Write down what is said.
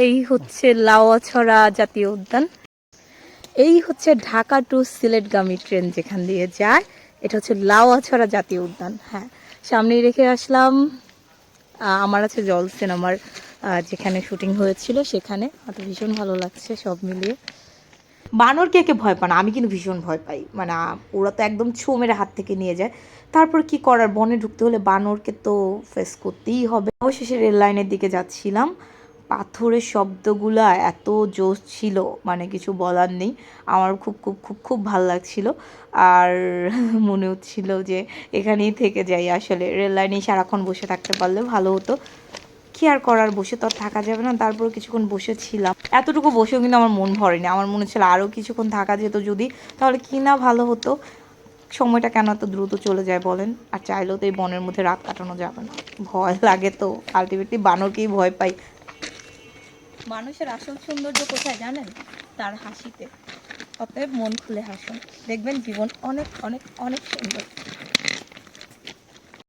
এই হচ্ছে লাউয়াছড়া জাতীয় উদ্যান। এই হচ্ছে ঢাকা টু সিলেটগামী ট্রেন যেখান দিয়ে যায়, এটা হচ্ছে লাউয়াছড়া জাতীয় উদ্যান। হ্যাঁ, সামনেই রেখে আসলাম। আমার আছে জল সিনেমার যেখানে শুটিং হয়েছিল সেখানে। আমার ভীষণ ভালো লাগছে সব মিলিয়ে। বানর কে কে ভয় পান? আমি কিন্তু ভীষণ ভয় পাই। মানে ওরা তো একদম ছোঁ মেরে হাত থেকে নিয়ে যায়। তারপর কি করার, বনে ঢুকতে হলে বানরকে তো ফেস করতেই হবে। অবশেষে রেল লাইনের দিকে যাচ্ছিলাম। পাথরের শব্দগুলা এত জোশ ছিল, মানে কিছু বলার নেই। আমার খুব খুব খুব খুব ভাল লাগছিল। আর মনে হচ্ছিল যে এখানেই থেকে যাই। আসলে রেল লাইনে সারাক্ষণ বসে থাকতে পারলে ভালো হতো। কি আর করার, বসে তো আর থাকা যাবে না। তারপর কিছুক্ষণ বসেছিলাম। এতটুকু বসেও কিন্তু আমার মন ভরেনি। আমার মনে ছিল আরও কিছুক্ষণ থাকা যেত যদি, তাহলে কি না ভালো হতো। সময়টা কেন এত দ্রুত চলে যায় বলেন। আর চাইলেও তো এই বনের মধ্যে রাত কাটানো যাবে না। ভয় লাগে তো, আলটিমেটলি বানরকেই ভয় পাই। মানুষের আসল সৌন্দর্য কোথায় জানেন? তার হাসিতে। অতএব মন খুলে হাসুন, দেখবেন জীবন অনেক অনেক অনেক সুন্দর।